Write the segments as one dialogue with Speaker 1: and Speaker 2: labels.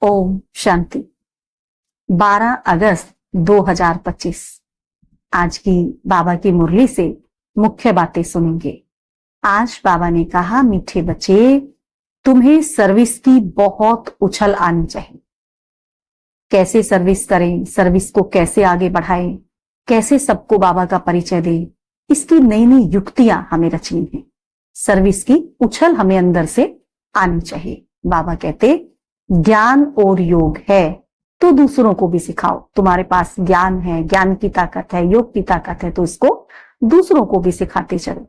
Speaker 1: ओम शांति। 12 अगस्त 2025 आज की बाबा की मुरली से मुख्य बातें सुनेंगे। आज बाबा ने कहा, मीठे बच्चे, तुम्हें सर्विस की बहुत उछल आनी चाहिए। कैसे सर्विस करें, सर्विस को कैसे आगे बढ़ाएं, कैसे सबको बाबा का परिचय दें, इसकी नई नई युक्तियां हमें रचनी है। सर्विस की उछल हमें अंदर से आनी चाहिए। बाबा कहते, ज्ञान और योग है तो दूसरों को भी सिखाओ। तुम्हारे पास ज्ञान है, ज्ञान की ताकत है, योग की ताकत है, तो इसको दूसरों को भी सिखाते चलो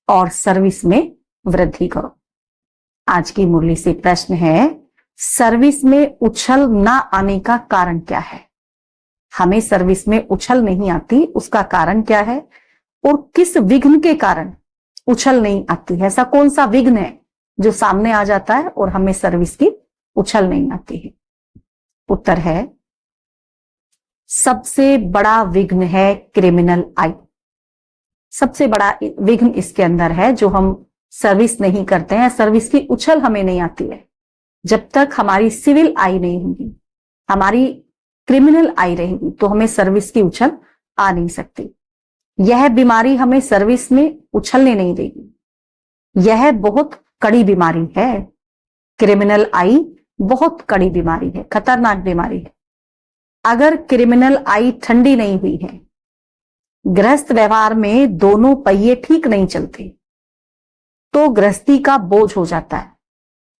Speaker 1: और सर्विस में वृद्धि करो। आज की मुरली से प्रश्न है, सर्विस में उछल ना आने का कारण क्या है? हमें सर्विस में उछल नहीं आती, उसका कारण क्या है और किस विघ्न के कारण उछल नहीं आती है? ऐसा कौन सा विघ्न है जो सामने आ जाता है और हमें सर्विस की उछल नहीं आती है? उत्तर है, सबसे बड़ा विघ्न है क्रिमिनल आई। सबसे बड़ा विघ्न इसके अंदर है जो हम सर्विस नहीं करते हैं, सर्विस की उछल हमें नहीं आती है। जब तक हमारी सिविल आई नहीं होगी, हमारी क्रिमिनल आई रहेगी, तो हमें सर्विस की उछल आ नहीं सकती। यह बीमारी हमें सर्विस में उछलने नहीं देगी। यह बहुत कड़ी बीमारी है। क्रिमिनल आई बहुत कड़ी बीमारी है, खतरनाक बीमारी है। अगर क्रिमिनल आई ठंडी नहीं हुई है, गृहस्थ व्यवहार में दोनों पहिए ठीक नहीं चलते, तो गृहस्थी का बोझ हो जाता है।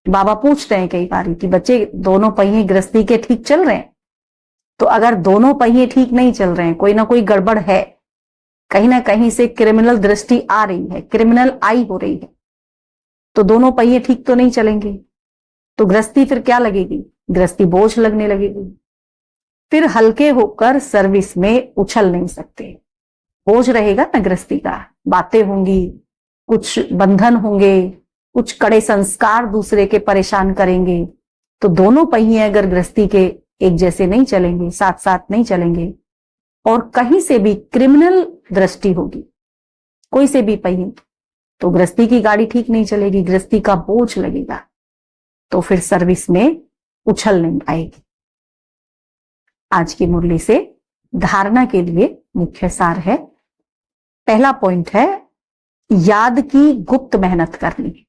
Speaker 1: बाबा पूछते हैं कई बार कि बच्चे, दोनों पहिए गृहस्थी के ठीक चल रहे हैं? तो अगर दोनों पहिए ठीक नहीं चल रहे हैं, कोई ना कोई गड़बड़ है, कहीं ना कहीं से क्रिमिनल दृष्टि आ रही है, क्रिमिनल आई हो रही है, तो दोनों पहिए ठीक तो नहीं चलेंगे। तो गृहस्थी फिर क्या लगेगी? गृहस्थी बोझ लगने लगेगी। फिर हल्के होकर सर्विस में उछल नहीं सकते। बोझ रहेगा ना गृहस्थी का, बातें होंगी, कुछ बंधन होंगे, कुछ कड़े संस्कार दूसरे के परेशान करेंगे। तो दोनों पहिए अगर गृहस्थी के एक जैसे नहीं चलेंगे, साथ साथ नहीं चलेंगे, और कहीं से भी क्रिमिनल दृष्टि होगी कोई से भी पहिए, तो गृहस्थी की गाड़ी ठीक नहीं चलेगी, गृहस्थी का बोझ लगेगा, तो फिर सर्विस में उछल नहीं आएगी। आज की मुरली से धारणा के लिए मुख्य सार है। पहला पॉइंट है, याद की गुप्त मेहनत करनी।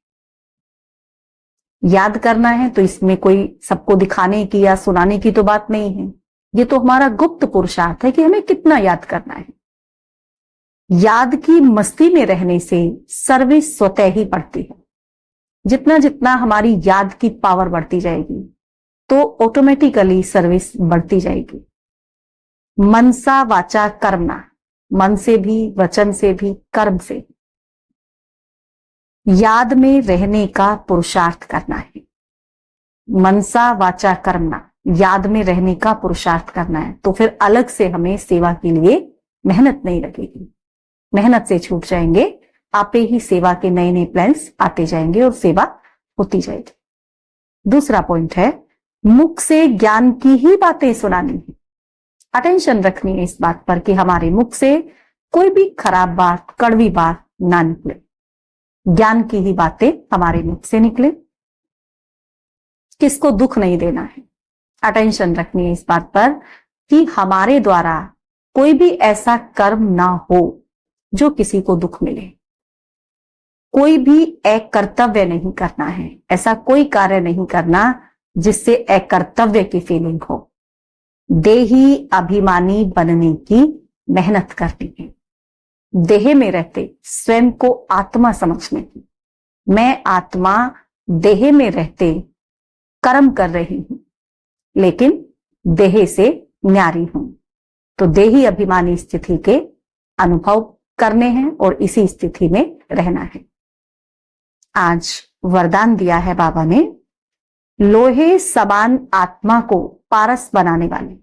Speaker 1: याद करना है तो इसमें कोई सबको दिखाने की या सुनाने की तो बात नहीं है। ये तो हमारा गुप्त पुरुषार्थ है कि हमें कितना याद करना है। याद की मस्ती में रहने से सर्विस स्वतः ही बढ़ती है। जितना जितना हमारी याद की पावर बढ़ती जाएगी, तो ऑटोमेटिकली सर्विस बढ़ती जाएगी। मनसा वाचा कर्मणा, मन से भी, वचन से भी, कर्म से याद में रहने का पुरुषार्थ करना है। मनसा वाचा कर्मणा, याद में रहने का पुरुषार्थ करना है, तो फिर अलग से हमें सेवा के लिए मेहनत नहीं लगेगी। मेहनत से छूट जाएंगे, आपे ही सेवा के नए नए प्लान्स आते जाएंगे और सेवा होती जाएगी। दूसरा पॉइंट है, मुख से ज्ञान की ही बातें सुनानी है। अटेंशन रखनी है इस बात पर कि हमारे मुख से कोई भी खराब बात, कड़वी बात ना निकले। ज्ञान की ही बातें हमारे मुख से निकले। किसको दुख नहीं देना है। अटेंशन रखनी है इस बात पर कि हमारे द्वारा कोई भी ऐसा कर्म ना हो जो किसी को दुख मिले। कोई भी अकर्तव्य नहीं करना है। ऐसा कोई कार्य नहीं करना जिससे अकर्तव्य की फीलिंग हो। देही अभिमानी बनने की मेहनत करनी है। देह में रहते स्वयं को आत्मा समझने की। मैं आत्मा देह में रहते कर्म कर रही हूं, लेकिन देह से न्यारी हूं। तो देही अभिमानी स्थिति के अनुभव करने हैं और इसी स्थिति में रहना है। आज वरदान दिया है बाबा ने, लोहे समान आत्मा को पारस बनाने वाले।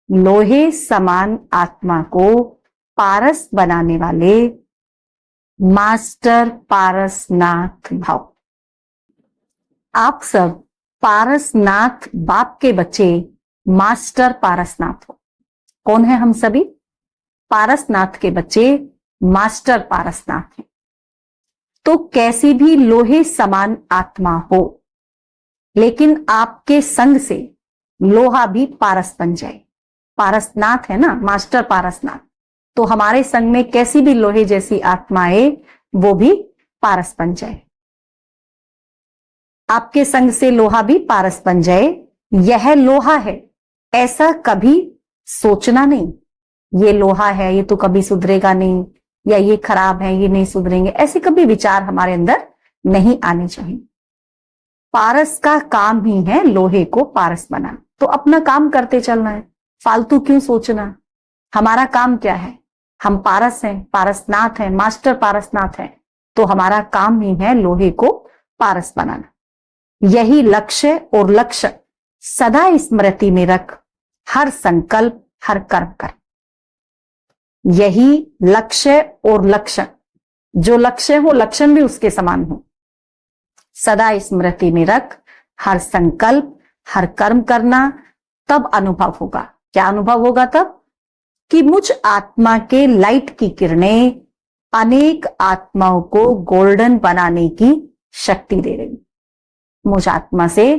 Speaker 1: लोहे समान आत्मा को पारस बनाने वाले मास्टर पारसनाथ भाव। आप सब पारसनाथ बाप के बच्चे मास्टर पारसनाथ हो। कौन है हम सभी? पारसनाथ के बच्चे मास्टर पारसनाथ हैं। तो कैसी भी लोहे समान आत्मा हो, लेकिन आपके संग से लोहा भी पारस बन जाए। पारसनाथ है ना, मास्टर पारसनाथ, तो हमारे संग में कैसी भी लोहे जैसी आत्माएं वो भी पारस बन जाए। आपके संग से लोहा भी पारस बन जाए। यह लोहा है ऐसा कभी सोचना नहीं, ये लोहा है ये तो कभी सुधरेगा नहीं, या ये खराब है ये नहीं सुधरेंगे, ऐसे कभी विचार हमारे अंदर नहीं आने चाहिए। पारस का काम ही है लोहे को पारस बनाना, तो अपना काम करते चलना है, फालतू क्यों सोचना। हमारा काम क्या है, हम पारस हैं, पारसनाथ हैं, मास्टर पारसनाथ हैं, तो हमारा काम ही है लोहे को पारस बनाना। यही लक्ष्य और लक्ष्य सदा स्मृति में रख, हर संकल्प हर कर्म कर। यही लक्ष्य और लक्षण, जो लक्ष्य हो लक्षण भी उसके समान हो, सदा स्मृति में रख, हर संकल्प हर कर्म करना। तब अनुभव होगा, क्या अनुभव होगा तब, कि मुझ आत्मा के लाइट की किरणें अनेक आत्माओं को गोल्डन बनाने की शक्ति दे रही। मुझ आत्मा से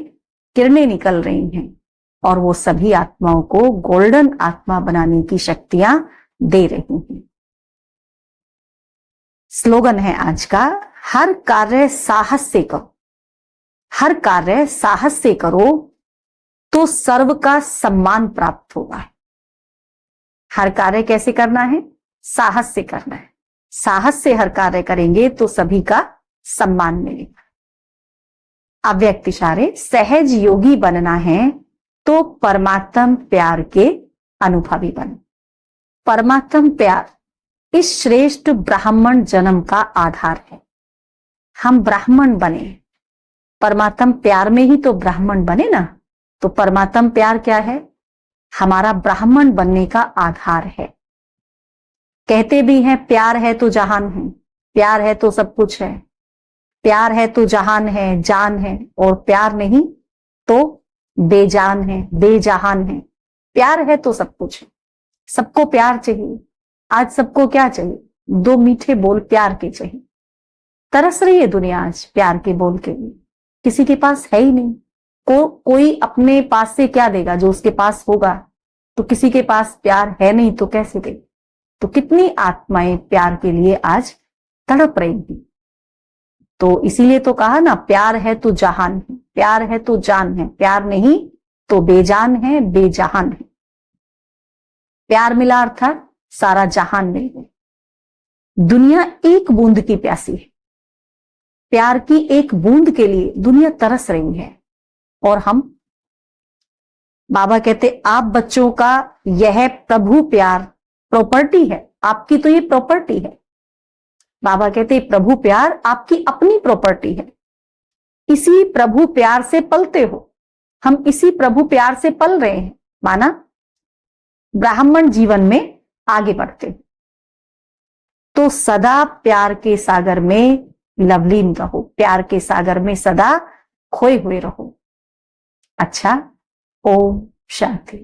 Speaker 1: किरणें निकल रही हैं और वो सभी आत्माओं को गोल्डन आत्मा बनाने की शक्तियां दे रही हैं। स्लोगन है आज का, हर कार्य साहस से करो। हर कार्य साहस से करो तो सर्व का सम्मान प्राप्त होगा। हर कार्य कैसे करना है, साहस से करना है। साहस से हर कार्य करेंगे तो सभी का सम्मान मिलेगा। अव्यक्त इशारे, सहज योगी बनना है तो परमात्म प्यार के अनुभवी बनो। परमात्म प्यार इस श्रेष्ठ ब्राह्मण जन्म का आधार है। हम ब्राह्मण बने, परमात्म प्यार में ही तो ब्राह्मण बने ना। तो परमात्म प्यार क्या है, हमारा ब्राह्मण बनने का आधार है। कहते भी हैं प्यार है तो जहान है, प्यार है तो सब कुछ है, प्यार है तो जहान है जान है, और प्यार नहीं तो बेजान है बेजहान है। प्यार है तो सब कुछ है, सबको प्यार चाहिए। आज सबको क्या चाहिए, दो मीठे बोल प्यार के चाहिए। तरस रही है दुनिया आज प्यार के बोल के लिए, किसी के पास है ही नहीं। कोई अपने पास से क्या देगा, जो उसके पास होगा। तो किसी के पास प्यार है नहीं तो कैसे दे। तो कितनी आत्माएं प्यार के लिए आज तड़प रही थी। तो इसीलिए तो कहा ना, प्यार है तो जहान है, प्यार है तो जान है, प्यार नहीं तो बेजान है बेजहान है। प्यार मिला अर्थात सारा जहान मिल गया। दुनिया एक बूंद की प्यासी है, प्यार की एक बूंद के लिए दुनिया तरस रही है। और हम, बाबा कहते आप बच्चों का यह प्रभु प्यार प्रॉपर्टी है, आपकी तो ये प्रॉपर्टी है। बाबा कहते प्रभु प्यार आपकी अपनी प्रॉपर्टी है। इसी प्रभु प्यार से पलते हो, हम इसी प्रभु प्यार से पल रहे हैं, माना ब्राह्मण जीवन में आगे बढ़ते हैं। तो सदा प्यार के सागर में लवलीन रहो, प्यार के सागर में सदा खोए हुए रहो। अच्छा, ओम शांति।